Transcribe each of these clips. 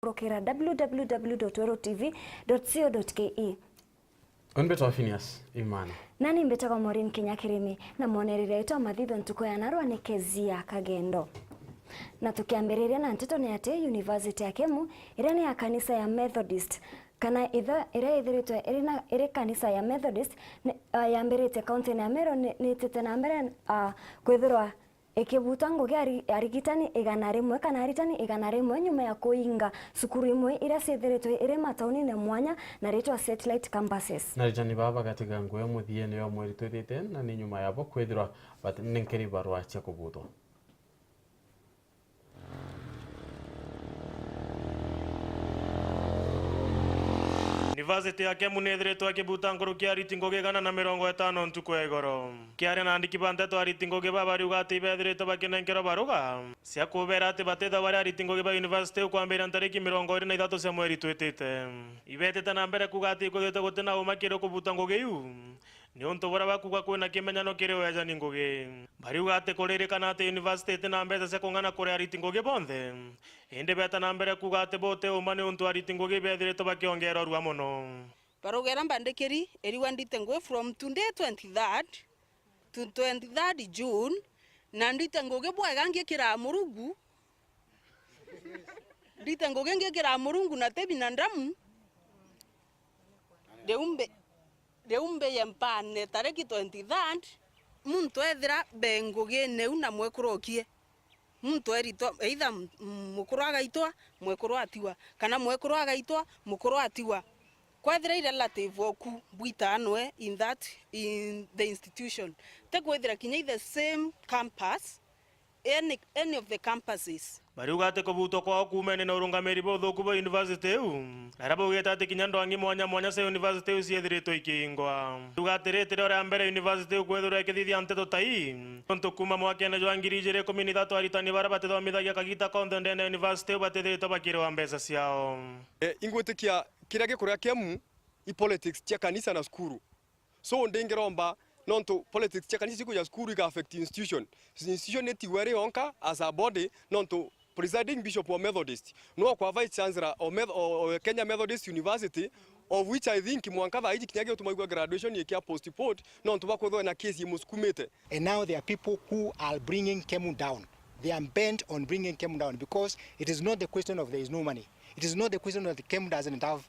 kurokera www.werutv.co.ke. Onbeto Phineas Imana. Nani mbeta kwa Maureen Kenya Kirimi na mwonerera ito mathitho ntuko ya narwa ni Kezia Kagendo. Na tukiambiriria na Ntento ni ati University ya Embu ira ni ya kanisa ya Methodist kana ira ithiritwe iri kanisa ya Methodist yambirite kaunti ya Meru ni tete na mbere kwithirwa ikibuta ngugi arigitani igana rimwe kana aritani igana rimwe nyuma ya kuinga sukuru imwe ira ciithiritwe iri matauni na mwanya na ritwa satellite campuses. Na rijani baba katika nguye muthie ni yo mweri twithite na ni nyuma yabo kwithirwa ninkeri barua cia kubutwa. University ya Embu nethiritwe kibuta nguru kia ritingo gigana na 50 ntuko igoro kiari na andiki banteto ritingo giba bari ugati bethiritwe bakinenkero baruga cia kubera ati batitha bari ritingo giba university kwambira ntariki 23 cia mweri twitite ibetete na mbere kugati kugite gutina umakire kubuta ngugiu ni untu bora bakuga kwina kimenyano kiri weja ni ngugi bari ugati kuririkana ati university na mbere cia kungana kuri ritingo gibonthe inde beta na mbere kugati bote umane untu ritingo gibethiritwe bakiongera rua muno barugera mbandikiri eriwa nditengwe from today 23rd to 23rd June na nditengoge bwega ngikira murungu nditengoge ngikira murungu na tebi na ndamu deumbe yempane tariki 23rd muntu ethira bengoge neu na mwekurokie muntu erito either mukuru agaitwa mwekuru atiwa kana mwekuru agaitwa mukuru atiwa kwethira relative oku bwitanwe in the institution tekwethira kinya the same campus any of the campuses bari ugate kubuto kwa kumene na urungamiri botho kuba university u narabo ugeta ati kinya ndwangi mwanya se university u ciethiritwo ikingwa ugate retire ora mbere university kwethura ikithithia Ntento tai onto kuma mwakene jwa 2013 aritani bara batithomithagia kagita konthe ndene university batithiritwo bakirwa mbeca ciao ingwitikia kiria gikuria kiemu i politics tia kanisa na skuru so ndingiromba nonto politics tia kanisa ya skuru ga affect institution netiwere onka as a body nonto presiding bishop of Methodist no kwa vice chancellor of Kenya Methodist University of which I think mwankava iji kinyage utumagwa graduation yekia postpone nonto bakwetho na case yimuskumete. And now there are people who are bringing Kemu down. They are bent on bringing Kemu down because it is not the question of there is no money. It is not the question of the Kemu doesn't have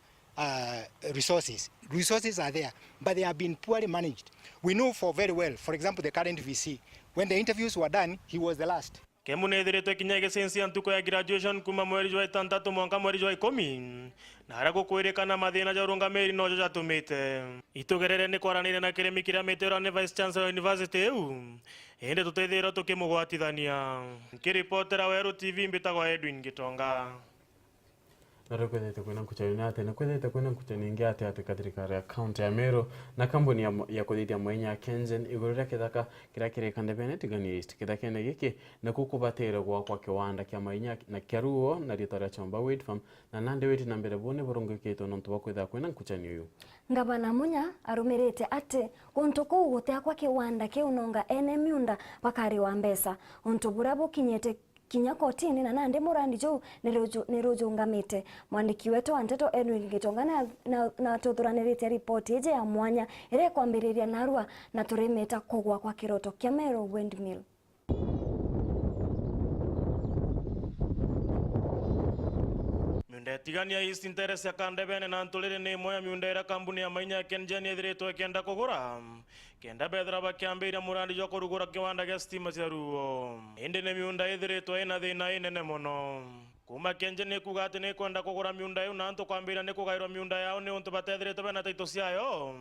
resources. Resources are there, but they have been poorly managed. We know for very well, for example, the current VC, when the interviews were done, he was the last. Kemu nethiritwe kinyage sensi antuko ya graduation kuma mweri jwa 6 mwanka mweri jwa 10 na harago kwirikana mathina ja urungamiri no jo jatumite itugerere ni kwaranire na kiremi kiria metero ni vice chancellor university eu ende tutethira tukimugwatithania kiripotera WeruTV mbitagwa Edwin Gitonga. Narekwethete kwina nkuchani ate na kwethete kwina nkuchani ingi ate katika ya county ya Meru na kambuni ya kuthithia mwenya Kenzen igurira kithaka kiria kirikande benetigani east kithakene giki na kukubatira kwa kiwanda kia mwenya na kiaruo na ritara chomba wheat farm na nande wheat na mbere bone burungikito nontu bakwitha kwina nkuchani uyu Ngabana Munya arumirite ati untu kuu gutia kwa kiwanda kiunonga ene miunda bakari wa mbesa untu burabo kinyete kinya kotini na nande murandi jo nirujungamite mwandiki wetu wa Ntento Edwin Gitonga na tuthuranirite report ije ya mwanya ire kwambiriria narua na turimeta kugwa kwa kiroto kia Meru windmill. Tigania East interest ya kandebene na ntulire ni moya miundera kambuni ya mainya kenjani ethiritwe kenda kugura kenda bethra bakiambira murandi jo kurugura kiwanda gya stima cia ruo indi ni miunda ethiritwe ina thina inene muno kuma kenjani kugati ni kwenda kugura miunda yu na ntu kwambira ni kugairwa miunda yao ni untu batethritwe bena taito ciayo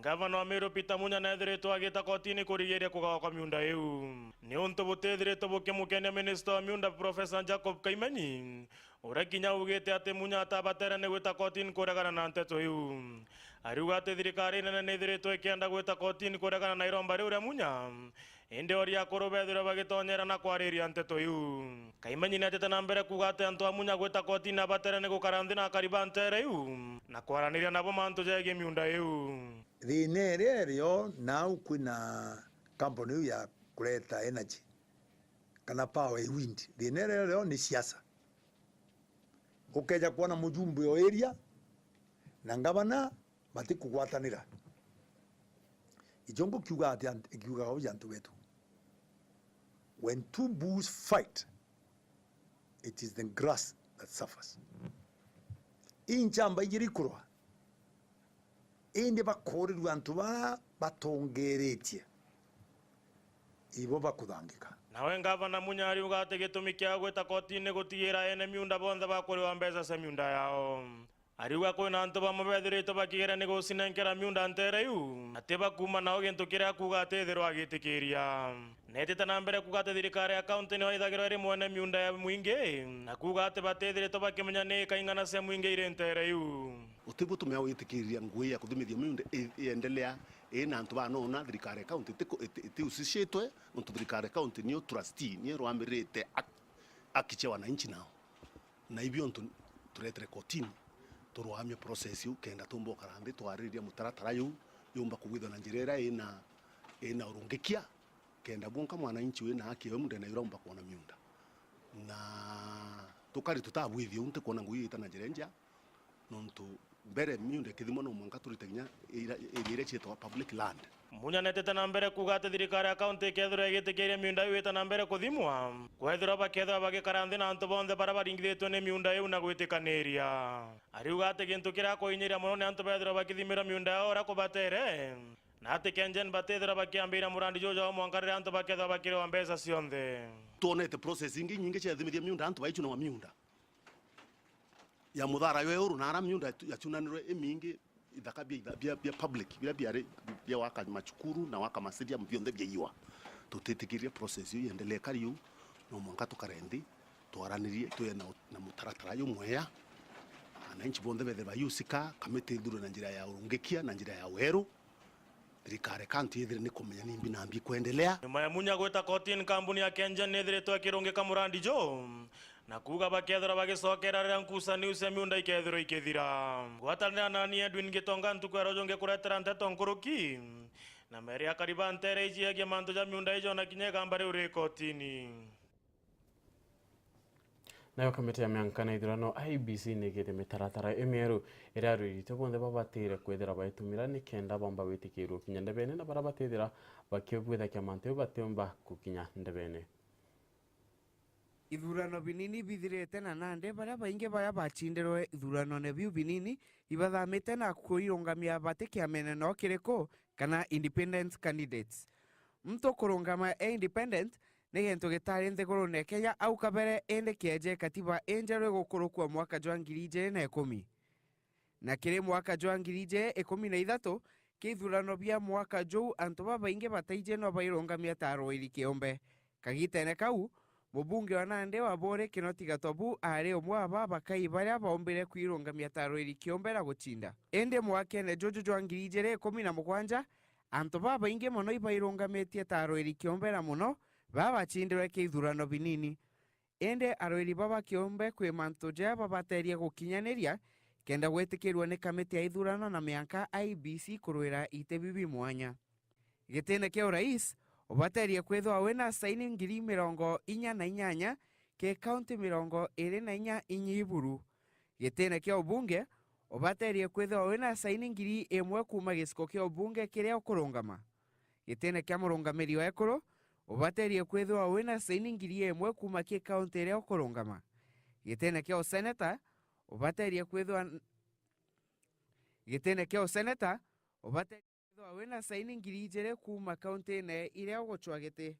Gavana wa Meru Peter Munya na ethiritwe agita kotini kurigiria kugawa kwa miunda yu ni untu butethritwe bukimukenia minister wa miunda Professor Jacob Kaimenyi urakinya ugite ati Munya atabatera ni gwita kotini kuregana na Ntento yu ariuga ati thirikari nene ni ethiritwe ikienda gwita kotini kuregana na iromba riu ria Munya indi oria kurubethira bagitonyera na kwariria Ntento yu Kaimenyi natete na mbere kuga ati antu a Munya gwita kotini abatera ni gukaranthi na kariba ntere yu na kwaraniria nabo mantu jegie miunda yu thine rio nau kwina kampuni ya kuleta energy kana power wind thine rio ni siasa ukeja kuona mujumbe o area na ngabana matikugwatanira ijongo kiuga ati kiuga ho jantu wetu. When two bulls fight, it is the grass that suffers. Inchamba yirikurwa inde bakorerwa antu batongeretie ibo bakudangika. Nawe ngavana munyari ugate gitumi kia gwita kotine gutigira ene miunda bonthe bakuriwa mbeca cia miunda yao. Ariuga kwina antu bamabethirite bakigera ni gucinenkera miunda ntereiu ati bakuma nao gintu kiria kuga atithirwa agitikiria. Netete na mbere kuga ati thirikari ya kaunti niho ithagirwa ri mwene miunda ya mwingi na kuga ati batithirite bakimenya ni kaingana cia mwingi iri ntereiu. Utibu tumea witikiria ngui ya kuthimithia miunda iendelea ina antu banona thirikari ya kaunti iti usishitwe untu thirikari ya kaunti niyo trustee niyo rwamirite akiche wananchi nao na ibyo untu turetere kotini turuhamye process yu kenda tumbo karambe twariria mutaratara yu yumba kugwithwa na njirera ina urungikia kenda bunka mwananchi we na haki we munde na yuromba kuona miunda na tukari tutabwithio unte kuona ngui itana jirenja nontu mbere miunda kithimo no mwanka turiteginya ire chito public land. Munya netete na mbere kuga ati thirikari ya kaunti kethira igitikiria miunda yu ita na mbere kuthimwa kwethira bakethira bagikaranthi na antu bonthe bara baringithitwe ni miunda yu na gwitikaniria. Ariuga ati gintu kiria kuinyiria muno ni antu bethira bakithimira miunda yao ora kubatere na ati kenjen batethira bakiambira murandi jojo wa mwankarire antu bakethira bakiriwa mbeca cionthe. Tuonete process ingi nyingi cia thimithia miunda antu baichuna wa miunda ya muthara yo euru na ara miunda yachunanirwe emingi ithaka bia public bia waka machukuru na waka masidia mvionde bia yiwa tutitikiria process yu yendelee kariu no mwanka tukarendi twaranirie tuye na mutaratara yu mweya ananchi bonde bethe bayusika kamete nduru na njira ya urungikia na njira ya Weru thirikari kanti ithire ni kumenya ni mbi na mbi kuendelea. Nyuma ya munya gwita kotini kampuni ya Kengen ithiritwe ikirungika murandi jo na kuga bakethira bagicokera ria nkusani ucia miunda ikethira ikithira gwatanira nani Edwin Gitonga ntukwero jonge kuretera Ntento nkuruki na meri akariba ntere iji yagia mantu ja miunda ijo na kinyega mbare uri kotini. Nayo kamiti ya miankana ithurano IBC nigite mitaratara emeru ira rwirite bonthe babatire kwethira baitumira ni kenda bomba witikirwo kinya ndebene na bara batethira bakibwitha kiamantu batemba kukinya ndebene. Ithurano binini bithirite na nande bara baingi bara bachinderwe ithurano ne biu binini ibathamite na kuirungamia batikia meneno kiriko kana independent candidates. Mtu kurungama independent ni gento gitari nthiguru ne Kenya au kabere ende kieje katiba enjerwe gukurukwa mwaka jwa 2010 na kiri mwaka jwa 2013 kithurano bia mwaka juu antu baingi bataije no bairungamia taro iri kiombe kagitene kau mubunge wa Nande wa Bore Kinoti Gatobu ari omwe aba bakai baria baombire kwirungamia taro iri kiombe na guchinda ende mwaka ne jojo jwa 2017 antu baingi mono ibairungamitie taro iri kiombe na muno baba chindirwe kithurano binini ende aroiri baba kiombe kwi mantu ja babateria gukinyaniria kenda gwetikirwa ni kamiti ya ithurano na mianka IBC kurwira itebibi mwanya gitene kia urais ubateria kwithwa wena saini 48,000 ke county 24 inyiburu gitene kia ubunge ubateria kwithwa wena saini 1,000 kuma gisiko kia ubunge kiria ukurungama gitene kia murungamiri wa ekuru ubateria kwithwa wina saini 1,000 kuma ki county ria ukurungama gitene kia senator ubateria kwithwa wina saini 2,000 kuma county ne iria uguchwa giti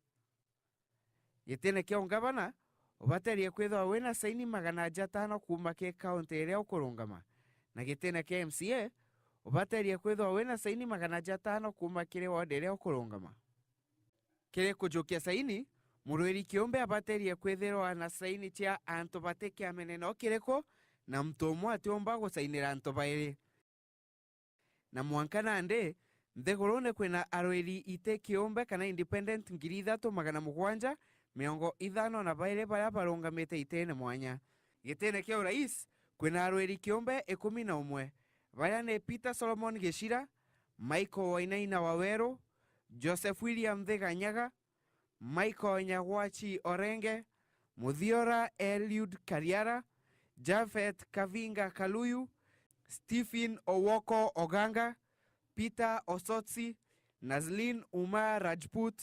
gitene kia ngavana ubateria kwithwa wina saini 500 kuma ki county ria ukurungama na gitene kia MCA ubateria kwithwa wina saini 500 kuma kiri ward ria ukurungama kire kujukia saini murwiri kiombe abateria kwithirwa na saini cia antu batikia meneno kiriko na mtu umwe atiomba gusainira antu bairi na mwanka Nande nthigurune kwina arwiri ite kiombe kana independent 3,750 na bairi baria barungamite itene mwanya gitene kia urais kwina arwiri kiombe 11 baria ne Peter Solomon Geshira, Michael Wainaina wa Weru, Joseph William Theganyaga, Michael Nyagwachi Orenge, Muthiora Eliud Kariara, Jafet Kavinga Kaluyu, Stephen Owoko Oganga, Peter Osotsi, Nazlin Umar Rajput,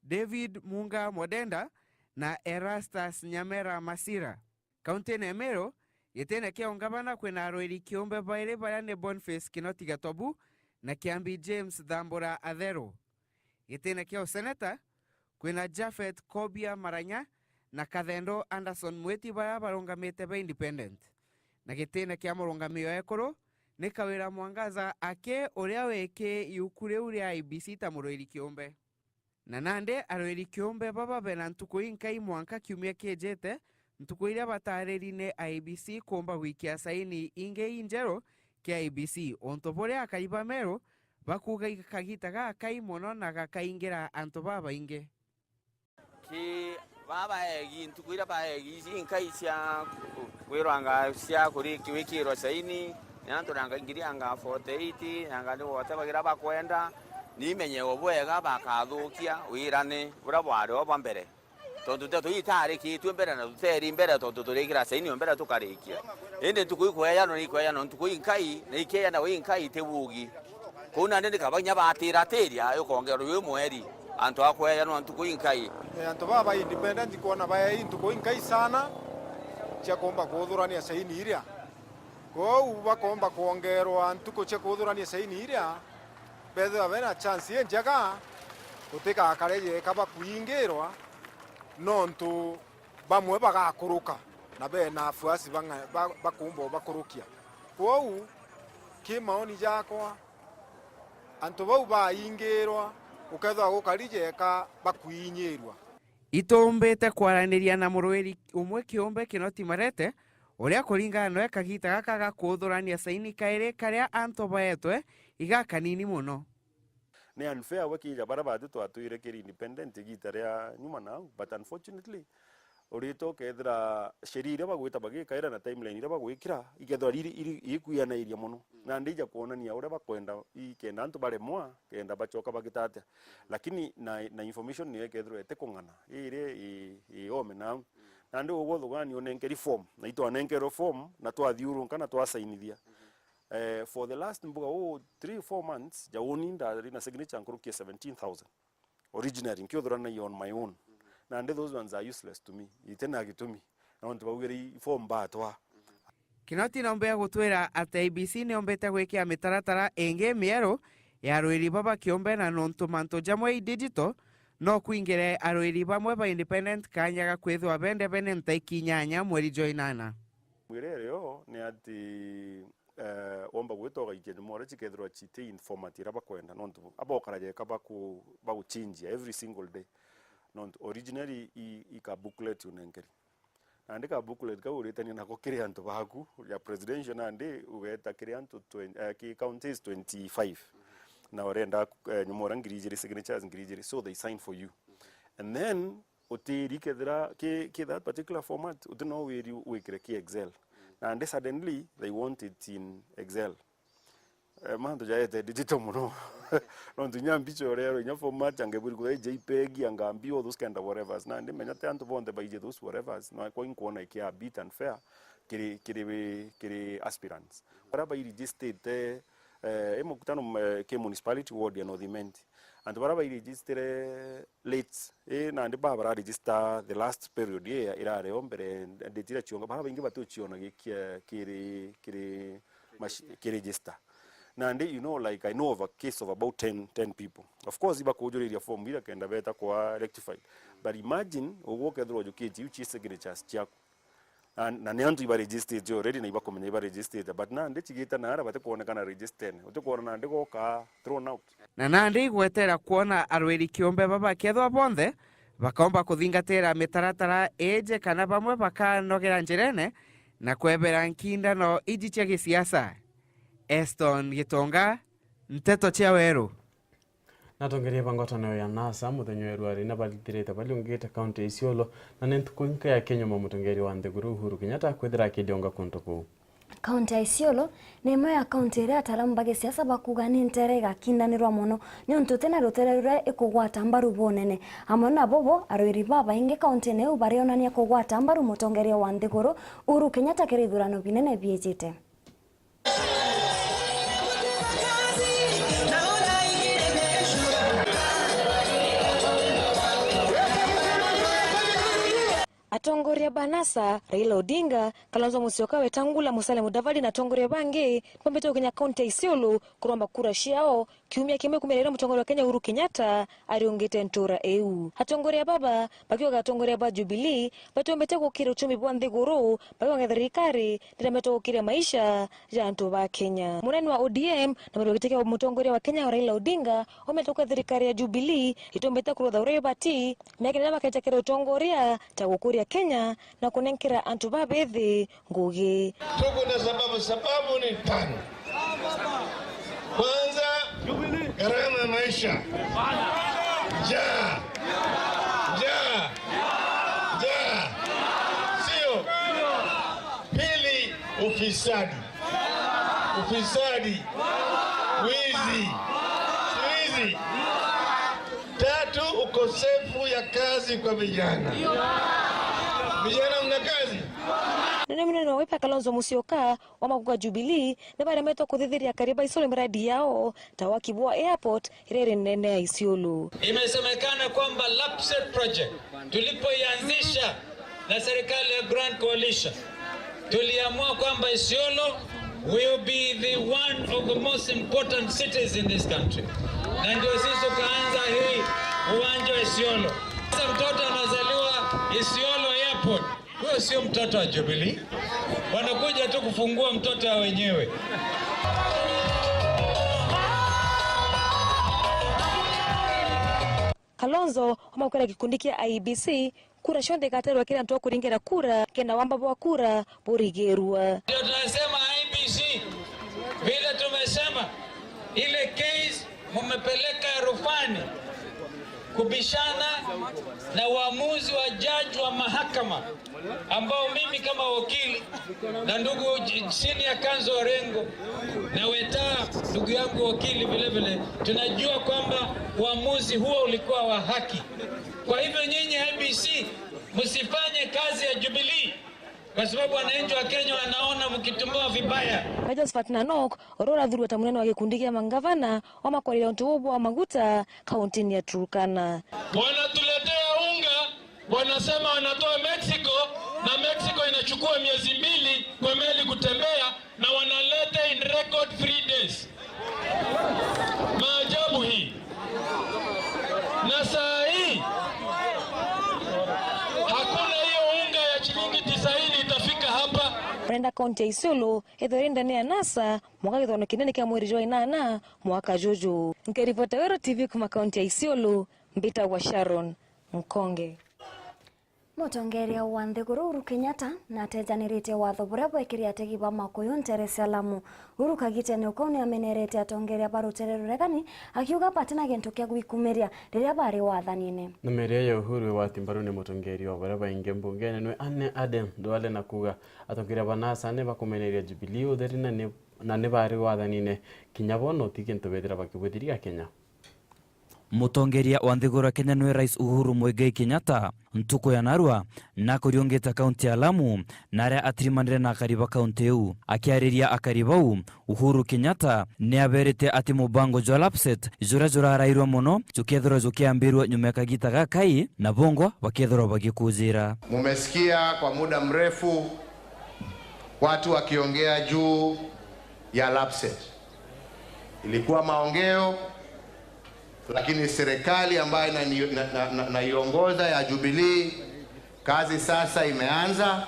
David Munga Modenda na Erastus Nyamera Masira. Kaunti ya Meru yetena kia ongabana kwena Roeri Kiombe baile bayane Boniface Kinoti Gatobu na Kiambi James Dhambora Adhero. Yetena kia seneta kwena Jafet Kobia Maranya na Kathendo Anderson Mweti baya barongamete ba independent. Na gitena kia morongamio ekoro ni Kawira Mwangaza ake uria weke yukure uria IBC ta Roeri Kiombe. Na nande Roeri Kiombe baba bena ntuko inkai mwanka kiumia kiejete ntuko iria batarerine IBC komba wikia saini inge injero kia IBC ontopore akaiba Meru bakuga ikagitaga akai mono na gakaingira anto baba inge ki baba egi ntuko iria ba egi inkai cia kwiranga cia kuri kiwikiro saini nanto ranga ingiria anga 48 anga ni wote bagira bakwenda nimenye obwega bakathukia wirane bura bwari oba mbere tondu tetu itari ki tu mbere na tuteri mbere tondu turikira saini mbere tukarikia ende tukuikweya no ikweya no tukuinkai na ikeya na winkai tebugi kuna ndende kabanya batira teria yo kongero yo mweri anto akweya no tukuinkai anto baba independent kuona baya tukuinkai sana cha komba kuthurania saini iria ko bakomba kuongerwa antuko cha kuthurania saini iria bethe avena chance njega utika akareje kaba kuingirwa nontu bamwe bagakuruka na bena afuasi bakumbo bakurukia kwou kimaoni jakwa antu bau baingirwa ukethwa gukarijeka bakuinyirwa itombete kwaraniria na Roeri umwe Kiombe Kinoti Marete uria kuringana no ekagita gaka gakuthurania saini kaire karia anto baetwe iga kanini muno ni unfair wakija barabatu twatuire kiri independent gita ria nyuma now but unfortunately urito kethira sheria bagwita bagikaira na timeline ira bagwikira ikethwa iri ikuana iria muno na ndija kuonania uria bakwenda ikenda antu bare mwa kenda bachoka bagitate lakini na information ni ekethwa etekungana ire ome now na ndio gwothugani onenkeri form na ito anenkero form na twathiuru kana twasainithia for the last mbuga 3-4 months jawoni ndari na signature nkurukia 17,000 originally nkiuthurana on my own na those ones are useless to me itena gitumi na wantu baugeri form batwa Kinoti nombea gutwira ati IBC ni ombete gwikia mitaratara enge mieru ya Roeri baba Kiombe na nontu manto jamwe digital no kuingire Roeri bamwe ba independent kanyaga kwithwa bende bene ntaikinyanya mweri joinana mwirere yo ni ati omba gwitoga ikene more chikethro chite informat ira bakwenda nontu abokaraje kabaku baguchinjia every single day nontu originally ika booklet unenkeri andika booklet ka uritani na kokiri antu baku ya presidential ande ugeta kiri antu ki counties 25 na orenda nyumora ngirije signatures ngirije so they sign for you and then utiri kethra ke that particular format utuno we ki Excel and suddenly they want it in Excel. Mando jaete digital muno. Nontu nyambicho rero nya format angeburi kwa JPEG angambi all those kind of whatevers. Na ndimenya tanto bonde baije those whatevers. No kwa inkuona ikia bit and fair kiri aspirants. Baraba registered mukutano ke municipality ward ya Northimenti. And baraba register late na ndi baba register the last period ya irare ombere ndetira chionga baraba ingi batu chiona kiri register na ndi you know like I know of a case of about 10 people of course iba kujuria form bila kenda beta kwa rectified but imagine uwoke through educate you chise signatures chako na nyantu iba registered already na iba komenya iba registered but na ndi chigita na ara bate kuonekana registered utukora na ndi goka thrown out na nandi gwetera kuona Roeri Kiombe baba kethwa bonthe bakomba kuthingatira mitaratara eje kana bamwe bakanogera njirene na kwebera nkindano iji cia gisiasa Eston Gitonga Ntento cia Weru natongeria bangotano ya NASA muthenya weru ari na balitirete baliongete county ya Isiolo na nentuko inka ya Kenya mutongeri wa Ntheguru Uhuru Kenyatta kwethira kidionga kuntuku Kaunti ya Isiolo ni imwe ya kaunti iria ataramu bage siasa bakuga ni ntere igakindanirwa muno niontu tena rutere rure ikugwata mbaru bonene amwe na bobo arwiri baba inge kaunti neu barionania kugwata mbaru mutongeria wa Nthiguru Uhuru Kenyatta kiri ithurano binene biejite. Atongoria banasa Raila Odinga Kalonzo Musyoka wetangula Musalia Mudavadi na tongoria bange kwambete Kenya kaunti ya Isiolo kuromba kura shiao kiumia kimwe kumerera mutongoria wa Kenya Uhuru Kenyatta ariongete ntora EU atongoria baba bakiwa gatongoria ba Jubilee batombete gukira uchumi bwa Nthiguru bakiwa ngatharikari ndirameto gukira maisha ya antu ba Kenya munene wa ODM na marogiteke mutongoria wa Kenya Raila Odinga ometoka thirikari ya Jubilee itombete kurotha urebati mekena bakaitakira utongoria tagukuria Kenya na kunenkira antu babethi ngugi. Tuko na sababu ni tano. Kwanza, gharama ya maisha. Sio. Pili, ufisadi. Wizi. Tatu, ukosefu ya kazi kwa vijana. Vijana mna kazi. Nene wepa Kalonzo Musyoka wa makuga Jubilee na bara meto kuthithiria kariba Isiolo miradi yao tawakibwa airport irere nene ya Isiolo. Imesemekana kwamba LAPSSET project tulipoianzisha na serikali ya Grand Coalition tuliamua kwamba Isiolo will be the one of the most important cities in this country. Na ndio sisi kaanza hii uwanja wa Isiolo. Sasa mtoto anazaliwa Isiolo airport. Huyo sio mtoto wa Jubilee. Wanakuja tu kufungua mtoto wa wenyewe. Kalonzo amakwenda kikundi kia IEBC kura shonde katerwa kila mtu kuringera kura kena wamba bwa kura burigerwa. Ndio tunasema IEBC vile tumesema ile case mmepeleka rufani kubishana na uamuzi wa jaji wa mahakama ambao mimi kama wakili na ndugu senior Kanzo Orengo na Weta ndugu yangu wakili vile tunajua kwamba uamuzi huo ulikuwa wa haki. Kwa hivyo nyinyi IEBC msifanye kazi ya Jubilee kwa sababu wananchi wa Kenya wanaona mkitumia vibaya. Kaja Sfatna Nok orora dhuru tamunene wa kikundi kia mangavana wa makwalila ntuobo wa Maguta kaunti ya Turkana. Wanatuletea unga, wanasema wanatoa Mexico na Mexico inachukua miezi 2 kwa meli kutembea na wanaleta in record 3 days. Maajabu hii. Na saa hii hakuna hiyo unga ya shilingi 90 itafika hapa. Brenda kaunti ya Isiolo ethorenda ne anasa mwaka githono kinene kia mweri jwa 8 mwaka jojo. Nikiripota WeruTV kuma kaunti ya Isiolo Mbita wa Sharon Mkonge. Mutongeria wa Nthiguru Uhuru Kenyatta na atejanirite watho buria bwekiria ategi ba makuyu ntere Salamu. Uhuru kagite ni ukoni amenerete atongeria barutere ruregani akiuga patina gento kia gwikumiria riria bari wathanine. Numeria ya Uhuru wa timbaru ni mutongeria wa bara bainge mbungene nwe ane Adem Duale na kuga atongeria banasa ne bakumeneria Jubilee utheri na ne bari wathanine kinyabono tikinto bethira bakibwithiria Kenya. Mutongeria wa Nthiguru Kenya nwe Rais Uhuru Muigai Kenyatta ntuko ya narua na kuriongeta kaunti ya Lamu na atrimandire na kariba kaunti u akiariria akaribau Uhuru Kenyatta ne aberete ati mubango jwa LAPSSET jura arairwa muno jukethoro jukiambirwa nyuma kagita gakai na bongo bakethoro bagikuzira. Mumesikia kwa muda mrefu watu wakiongea juu ya LAPSSET. Ilikuwa maongeo, lakini serikali ambayo naiongoza ya Jubilee kazi sasa imeanza,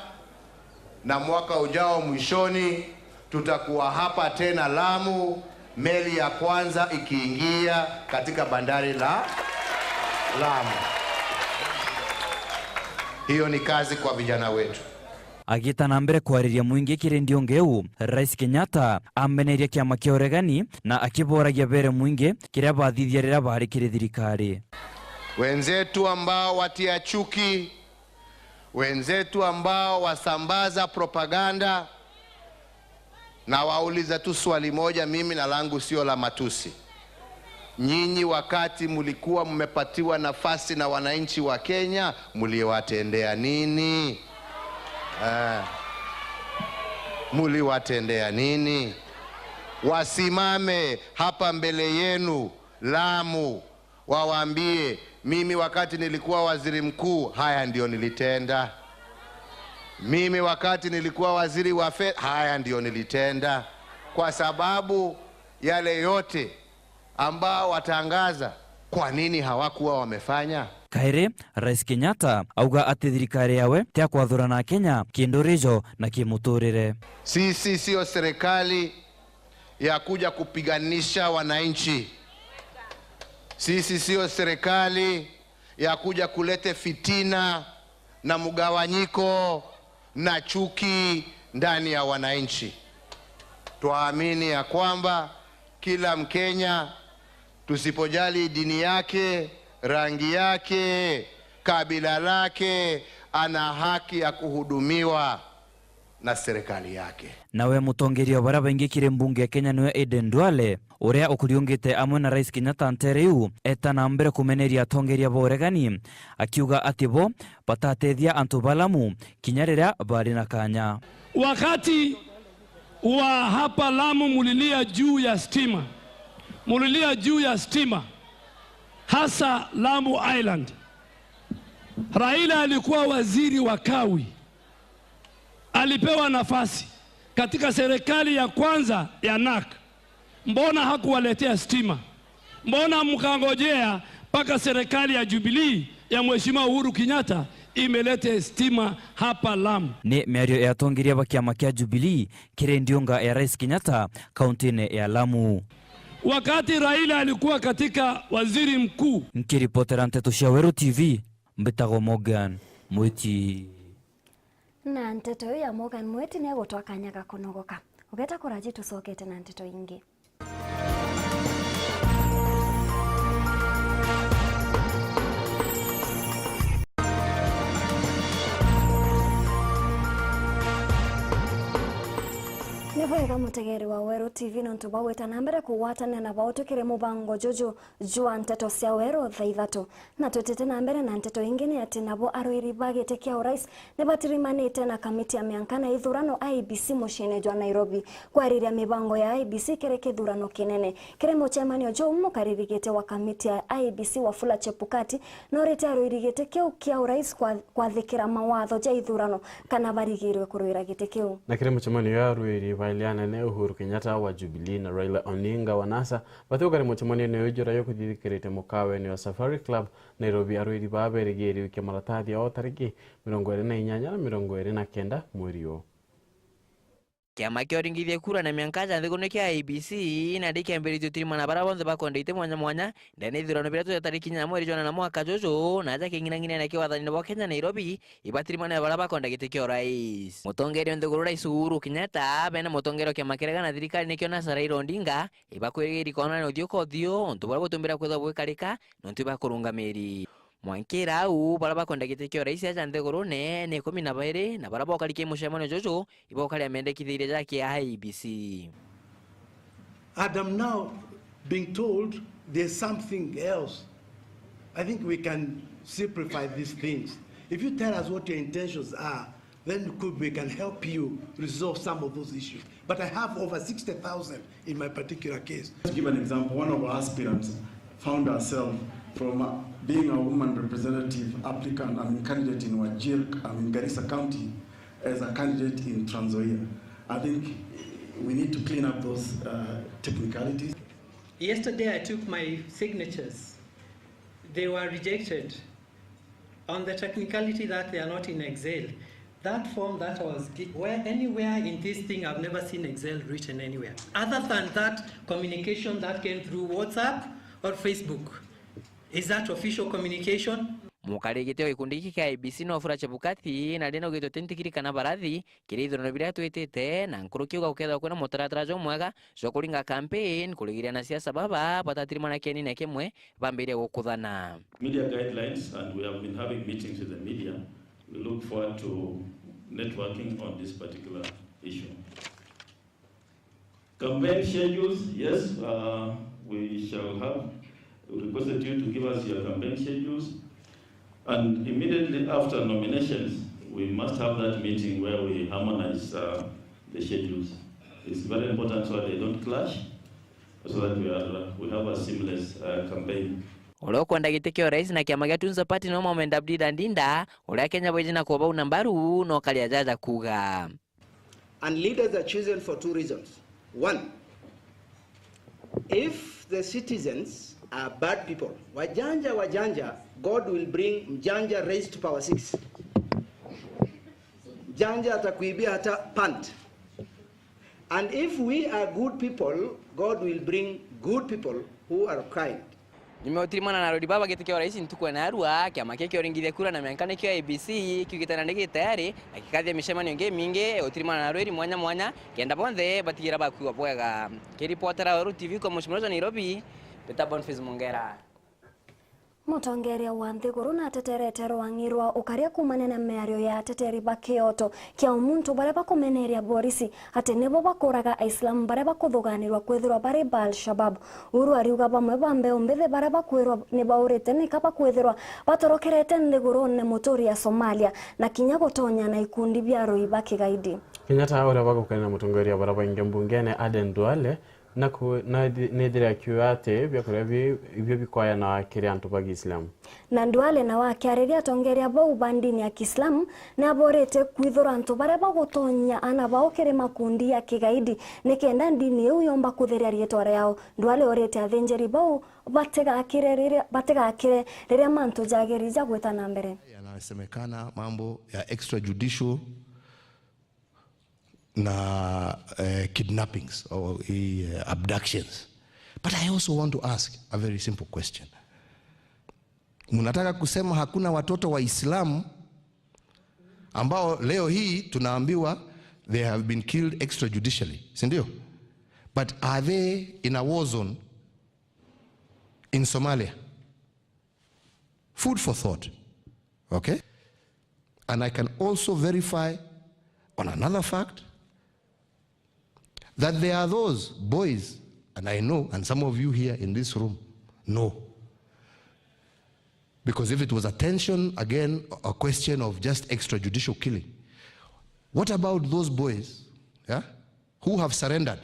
na mwaka ujao mwishoni tutakuwa hapa tena Lamu, meli ya kwanza ikiingia katika bandari la Lamu. Hiyo ni kazi kwa vijana wetu. Agita na mbere kwariria muingi kirendio ngeu Rais Kenyatta ameneria kiama kia uregani na akiboragia bere muingi kiria bathithia rira bari kiri thirikari. Wenzetu ambao watia chuki, wenzetu ambao wasambaza propaganda, Na wauliza tu swali moja, mimi na langu sio la matusi. Nyinyi wakati mulikuwa mmepatiwa nafasi na wananchi wa Kenya, muliwatendea nini? Muliwatendea nini? Wasimame hapa mbele yenu Lamu, wawaambie mimi wakati nilikuwa waziri mkuu haya ndio nilitenda. Mimi wakati nilikuwa waziri wa fedha haya ndio nilitenda. Kwa sababu yale yote ambao watangaza, kwa nini hawakuwa wamefanya? Kaire Rais Kenyatta auga ati thirikari yawe tia kwathurana Kenya kindurijo na kimuturire. Sisi sio serikali ya kuja kupiganisha wananchi. Sisi sio serikali ya kuja kulete fitina na mugawanyiko na chuki ndani ya wananchi. Tuamini ya kwamba kila Mkenya, tusipojali dini yake, rangi yake, kabila lake, ana haki ya kuhudumiwa na serikali yake. Nawe mutongeria bara baingi kire mbunge ya Kenya niwe Eden Duale uria ukuriungite amwe na Rais Kenyatta nteriu etana mbere kumeneria atongeria boregani akiuga ati bo batatethia antu balamu kinyarira bari na kanya. Wakati wa hapa Lamu mulilia juu ya stima, mulilia juu ya stima, hasa Lamu Island. Raila alikuwa waziri wa kawi, alipewa nafasi katika serikali ya kwanza ya NAK. Mbona hakuwaletea stima? Mbona mkangojea mpaka serikali ya Jubilee ya Mheshimiwa Uhuru Kenyatta imelete stima hapa Lamu? Ni miario ya tongeria bakiama kia Jubilee kire ndionga ya Rais Kenyatta kauntini ya Lamu. Wakati Raila alikuwa katika waziri mkuu. Nkiripotera Ntento cia WeruTV, Mbitago Morgan Mwiti. Na Ntento ya Morgan Mwiti ni agotwa kanya gakonogoka. Ugeta kuraji tusokete na Ntento ingi. Niwega mutegeri wa WeruTV nontu baweta nambere kuwatana na bautukire mubango jojo jua Ntento cia Weru thaithatu na tutete nambere na Ntento ingine ati nabo arwiri bagete kia urais ne batirimanite na kamiti ya miankana ithurano IEBC mushine jwa Nairobi kwariria mibango ya IEBC kereke thurano kinene kire muchemanio jo mukaririgete wa kamiti ya IEBC Wafula Chebukati no rete arwirigete kia urais kwa thikira mawatho ja ithurano kana barigirwe kurwira gite kiu na kire muchemanio ya arwiri bailiana ne Uhuru Kenyatta wa Jubilee na Raila Odinga wa NASA batugari muchemanio ne ujura yo kuthikirite mukawe ni wa Safari Club Nairobi arwiri baberigeri wiki maratathi o tariki 28 na 29 mweri o. Kiama kioringithie kura na miankaja nthigune kia IEBC na ndikiambiririo tirimana bara bonthe bakondeite mwanya mwanya ndani ithurano biria tuya tariki 4 mweri jona na mwaka jojo na aja king'ina na kiwathani bo Kenya Nairobi ibatirimana bara bakonda gite kia rais mutongeri nthiguru Rais Uhuru Kenyatta bena mutongero kiama kirega na thirikari nikio na Raila Odinga ibakwirigiri kona no thio kothio ntu bara gutumbira kwitha bwikarika no ntu bakurungamiri mwankira au bara bakonda gite kia rais aja nthiguru ne 12 na bara bokarike mushemano jojo ibokari amendekithiire jake ya IEBC. I'm now being told there's something else. I think we can simplify these things. If you tell us what your intentions are, then we can help you resolve some of those issues. But I have over 60,000 in my particular case. Let's give an example. One of our aspirants found herself from being a woman representative applicant, candidate in Wajir, Garissa County, as a candidate in Trans Nzoia. I think we need to clean up those technicalities. Yesterday I took my signatures. They were rejected on the technicality that they are not in Excel. That form that was anywhere in this thing, I've never seen Excel written anywhere. Other than that communication that came through WhatsApp or Facebook. Is that official communication? Mukarigite gikundi giki kia IEBC no Wafula Chebukati na ndino gito tentikirikana barathi kiri ithurano biria twitite na nkuru kiuga uketha kwina mutaratara jo mwega jo kuringa campaign kurigiria na siasa baba batatirimana keni na kimwe bambire gukuthana. Media guidelines, and we have been having meetings with the media. We look forward to networking on this particular issue. Campaign schedules, yes, we shall have requested you to give us your campaign schedules. And immediately after nominations, we must have that meeting where we harmonize the schedules. It's very important so they don't clash, so that we have a seamless campaign. Olo kwenda gite kio rais na kiama gya Tunza Party no momenda abdida ndinda ula Kenya boje na kuoba unambaru no kali ajaja kuga. And leaders are chosen for two reasons. One, if the citizens are bad people, wajanja, God will bring mjanja raised to power 6. Janja atakuibia hata pant. And if we are good people, God will bring good people who are kind. Nimeotirimana na rodi baba gete rais ntukwe na arua kiama keke oringithia kura na miankane kio ABC kigitana ndege tayari akikathia mishemani nge mingi otirimana na rodi mwanya kenda bonthe batigira bakuwa bwega ke reporter wa WeruTV kwa mushimrozo Nairobi Peter Bonfils Mongera. Mutongeria wa Nthiguru na teterete rwangirwa ukaria kumane na meario ya teteri bakioto kia umuntu bare bakumeneria borisi ate nebo bakoraga Islam bare bakuthuganirwa kwithirwa bare Al-Shabab uru ariuga bamwe bambe umbithe bare bakwirwa ni baurite ni kaba kwithirwa batorokerete Nthiguru ne motori ya Somalia na kinya gutonya na ikundi bya roi bakigaidi. Kenyatta ora bagukana mutongeria bara bainge mbungene Aden Duale na nedira kiwate byakora ibyo bikwaya na kiri antu bagi Islam na Duale na wakiareria tongeria bau bandini ya Kiislamu na borete kwithora antu bare bagutonya ana baokere makundi ya kigaidi nekenda ndini eu yomba kutheria rietwara yao. Duale orete athenjeri bau batega akire rere mantu jagerija gweta na mbere. Yanasemekana mambo ya extrajudicial na kidnappings or abductions. But I also want to ask a very simple question. Munataka kusema hakuna watoto wa Islamu ambao leo hii tunaambiwa they have been killed extrajudicially, si ndio? But are they in a war zone in Somalia? Food for thought. Okay? And I can also verify on another fact that there are those boys, and I know, and some of you here in this room know. Because if it was a tension, again, a question of just extrajudicial killing, what about those boys, yeah, who have surrendered?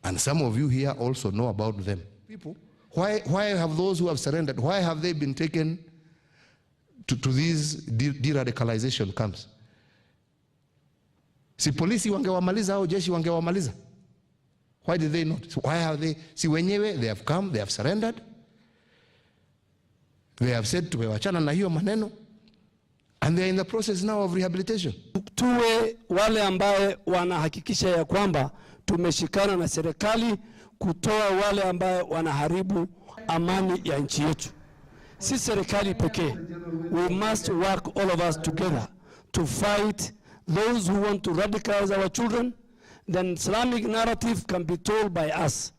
And some of you here also know about them. People, why have those who have surrendered, why have they been taken to these de-radicalization camps? Si polisi wangewamaliza au jeshi wangewamaliza? Why did they not? Why have they? Si wenyewe, they have come, they have surrendered. They have said tumewachana na hiyo maneno. And they are in the process now of rehabilitation. Tuwe wale ambaye wanahakikisha ya kwamba tumeshikana na serikali kutoa wale ambaye wanaharibu amani ya nchi yetu. Si serikali pekee. We must work all of us together to fight those who want to radicalize our children. Then Islamic narrative can be told by us.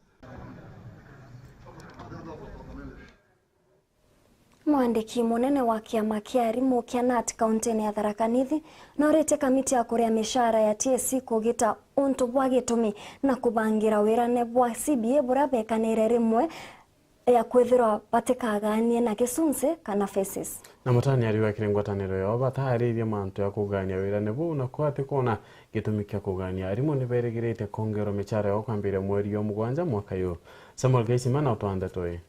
Mwandiki munene wa kiama kia arimu kia NAT kaunti ya Tharaka Nithi na orete kamiti ya kuria mishara ya TSC kugita untu bwa gitumi na kubangira wirane bwa CBA bura bekanire rimwe ya kwithirwa batikaganie na gisunse kana faces. Na mutani ariwa kirengwataniro yo bataharirie mantu ya kugania wirane bu na kwate kona gitumi kia kugania arimu ni beregirete kongero mishara yo kwambire mweri yo mugwanja mwaka yo. Samuel Gaisimana utwanda toye.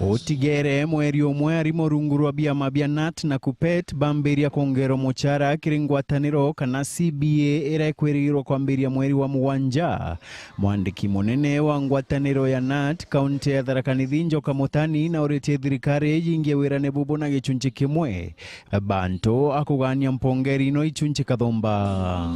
Otigere mweri omwe arimo rungurwa biama bia NAT na KUPPET bambiria kongero mochara kiringwataniro kana CBA erekwerirwo kwambiria mweri wa mugwanja. Mwandiki munene wa ngwataniro ya NAT kaunti ya Tharaka Nithi Njoka Mutani na orete thirikari yingie wirane bubu na gichunchi kimwe bantu akugania mpongeri no ichunchi kathomba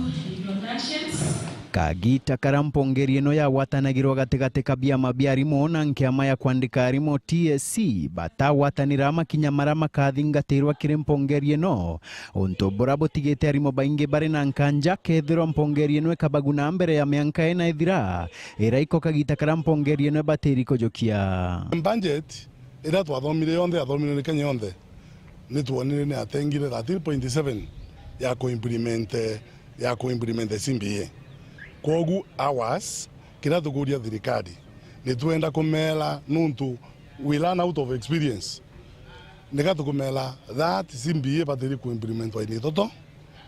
kagita karampongeri no ya watanagirwa gatigate kabiama biarimo na nkiama ya kwandika arimo TSC bata watanira makinya marama kathingatirwa kirimpongeri no onto borabo tigete arimo bainge bare na nkanja kethiro mpongeri no kabaguna mbere ya mianka ena ithira iraiko kagita karampongeri no bateriko jokia budget ira twathomire yonthe athomire ni Kenya yonthe ni tuonire ni atengire 13.7 ya ku-implement CBA. Kogu hours kira tukuria thirikari ni tuenda kumela nuntu we learn out of experience. Nika tukumela that CBA batiri ku-implement wa ini toto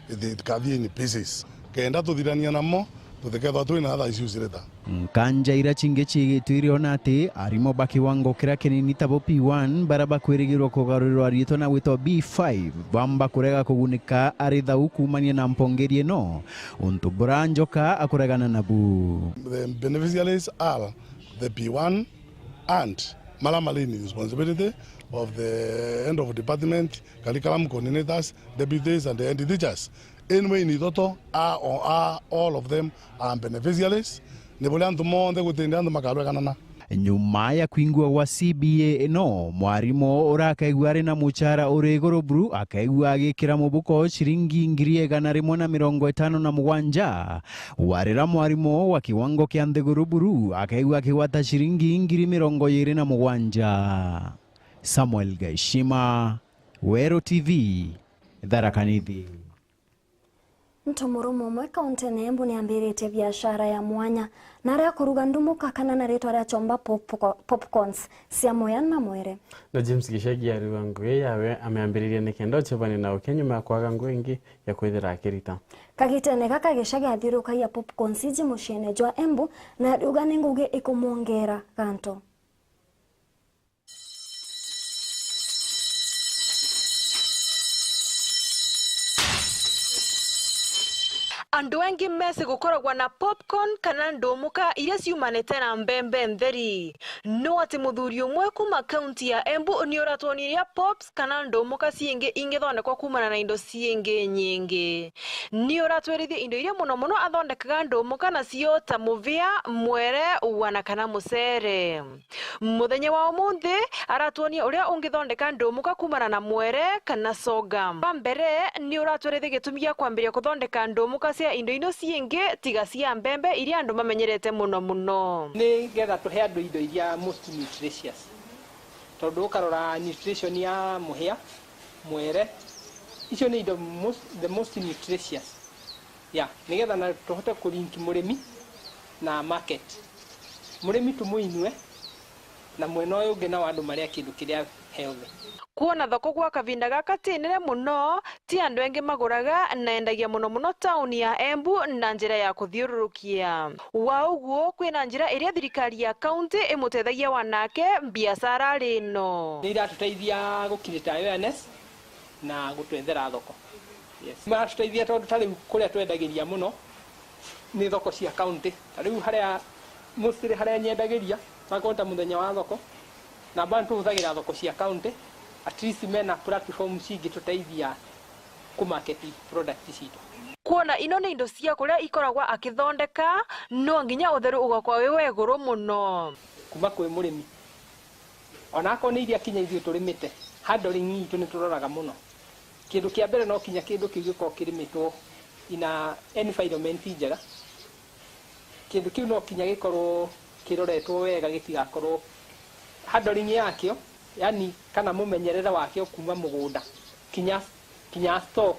ithikathie in pieces. Kenda tuthirania namo tuthikethwa twina other issues reta. Nkanja ira chingechi twiriona ati arimo bakiwango kira kinini tabo P1 baraba kwirigirwo kugarurirwa rito na wito B5 bamba kurega kugunika aritha ukumania na mpongerie no untu Buranjoka akuregana nabu. The beneficiaries are the P1 and Malamalini responsibility of the end of department curriculum coordinators, deputies and the ND teachers. Anyway, in Itoto, all of them are beneficiaries. Nyuma ya kuingua wa CBA no mwarimo urakaigua ari na muchara uri iguru buru akaigua agikira mubuko shiringi 157 warira mwarimo wa kiwango kia nthiguru buru akaigua kiwata shiringi 27. Samuel Gaishima, WeruTV, Tharaka Nithi. Mtu murumu mwe kaunti ya Embu ni ambirite biashara ya mwanya na ria kuruga ndumuka kana na rito ria chomba popcorns cia moya na mwere. Na James Gishagi ariwa ngwe yawe ameambiriria nikendo chebani na ukenyuma ya kwaga ngwe ingi ya kwithira akirita. Kagitene kaka Gishagi athiruka ya popcorns iji muciene jwa Embu na ruga ninguge ikumwongera kanto. Andu wengi mese gukoragwa na popcorn kana ndumuka iria ciumanite na mbembe ntheri. No ati muthuri umwe kuma kaunti ya Embu ni uratoniria pops kana ndumuka ciingi ingithondekwa kumana na indo ciingi nyingi. Ni uratwerithia indo iria muno athondekaga ndumuka nacio ta muvia, mwere, wana kana mucere. Muthenya wa umuthi aratuonia uria ungithondeka ndumuka kumana na mwere kana sorghum. Mbere ni uratwerithia gitumia kwambiria kuthondeka ndumuka cia indo ciingi tiga cia mbembe iria andu mamenyerete muno. Ni getha tuhe andu indo iria most nutritious. Tondu ukarora nutrition ya muhia, mwere, icio ni indo the most nutritious. Ni getha na tuhote kurinki murimi na market. Murimi tumuinue na mwena uyu ungi na andu maria kindu kiria healthy. Kuona thoko gwa kavinda gaka tinire muno ti andu engi maguraga na endagia muno tauni ya Embu na njira ya kuthiururukia. Wa uguo kwina njira iria thirikari ya kaunti imutethagia wanake biashara rino. Ni iratuteithia gukirita awareness na gutwethera thoko. Maratuteithia tondu tari kuria twendagiria muno ni thoko cia kaunti. Tariu haria mostly haria nyendagiria makonta muthenya wa thoko na bantu huthagira thoko cia kaunti. At least mena platform cingi tuteithia ku market product citu. Kuona ino ni indo cia kuria ikoragwa akithondeka no nginya utheru ugakwa wewe iguru muno. Kuma kwi murimi onako ni iria kinya ithu turimite handling itu ni turoraga muno. Kindu kia mbere no kinya kindu kigiko kirimitwo ina environment njega. Kindu kiu no kinya gikorwo kiroretwo wega gitigakorwo handling yakio yani kana mumenyerera wake kuma mugunda kinya store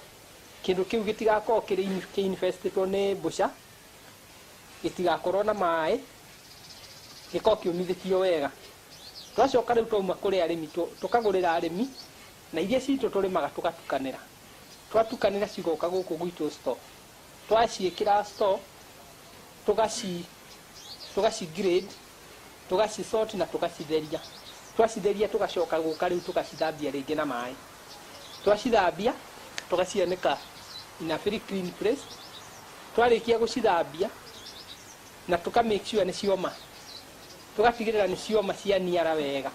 kindu kiu gitigakorwo kiri invested ne busha gitigakorwo na mai giko kiumithitio wega. Twacoka riu twauma kuri arimi tukagurira arimi na iria citu turimaga tukatukanira. Twatukanira cigoka guku gwitu store. Twaciikira store tugaci grade tugaci sort na tugacitheria. Twacitheria tugacoka guka riu tugacithambia ringi na mai. Twacithambia tugacianika in a very clean place. Twarikia gucithambia na tuka make sure ni cioma. Tugatigirira ni cioma cianiara wega.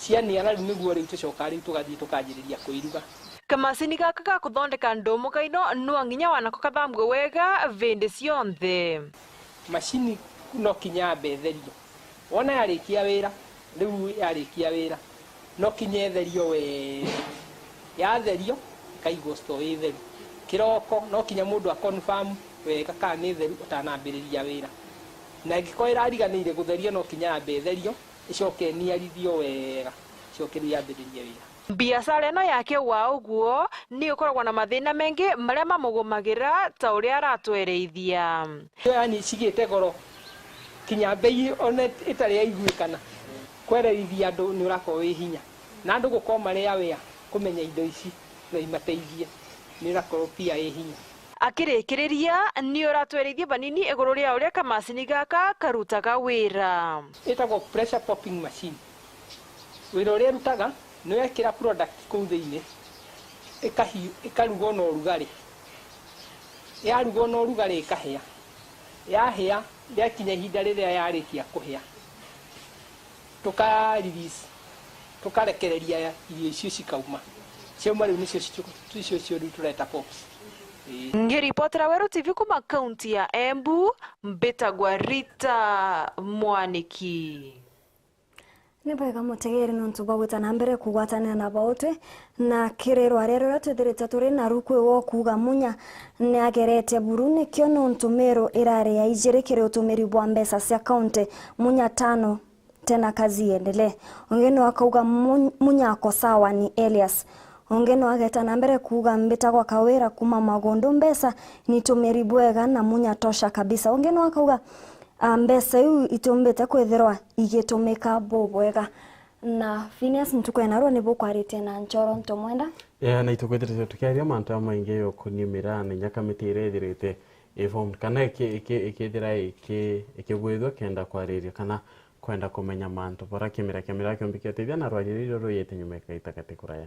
Cianiara riu niguo riu tucoka riu tugathii tukanjiriria kuiruga. Kamasini gaka ga kuthondeka ndumuka ino no nginya wanako kathambwe wega vindi cionthe. Machini no kinya betherio. Wona yarikia wira riu yarikia wira no kinye therio we yatherio kaigwo store itheru. Kiroko no kinya mundu a confirm wega kana ni theru utanambiriria wira. Na ngiko irariganire gutherio no kinya betherio icoke niarithio wega icoke yambiririe wira. biacara ĩno yake wa ũguo nĩ ũkoragwo na mathĩna mengi marĩa mamũgũmagĩra ta ũrĩa aratwereithia. Yani cigĩte goro kinya bei ona ĩtarĩ yaiguĩkana kwererithia andũ nĩ ũrakorwo wĩ hinya na andũ gũkorwo marĩ aware kũmenya indo ici na imateithie nĩ ũrakorwo pia wĩ hinya. Akĩrĩkĩrĩria nĩ ũratwerithia banini igũrũ rĩa ũrĩa kamacini gaka karutaga wĩra. Ĩtagwo pressure popping machine. Wĩra ũrĩa ĩrutaga nĩ wekĩra product kũu thĩinĩ ĩkarugwo na ũrugarĩ. Yarugwo na ũrugarĩ ĩkahĩa. Yahĩa yakinya ihinda rĩrĩa yarĩkia kũhĩa. Release tukarekereria irio icio cikauma. Ciauma rĩu nĩcio rĩu tũreta pops. Ngĩripotera WeruTV kuma kaunti ya Embu, mbĩtagwo Rita Mwaniki. Nĩ bwega mũtegeri nontu bagwĩta na mbere kugwatanĩra na baũtwe na kĩrĩro arĩa twĩthĩrĩte tũrĩ na rukwe wo kuga munya nĩ agerete buru nĩkĩo nontu Meru ĩrarĩ ya ijĩrĩkĩre ũtũmĩri bwa mbeca cia kaunti munya tano tena kazi iendelee. Ongeno akauga munyako sawa ni Elias. Ongeno ageta na mbere kuga mbĩtagwo kawĩra kuma magondo mbeca ni tũmĩri bwega na munya tosha kabisa. Ongeno akauga mbeca iu itumbite kwithirwa igitumika bobwega na Phineas ntukwena ni bukwarite na nchoro ntomwenda na itukwethirite tukiaria mantu amaingi yo kunimira na nyakamiti irethirite form kana ikithira ikigwithwa kenda kwariria kana kwenda kumenya mantu bara kimira kyo mbikete na rwagiriro ruyete nyuma ikaita kate kuraya.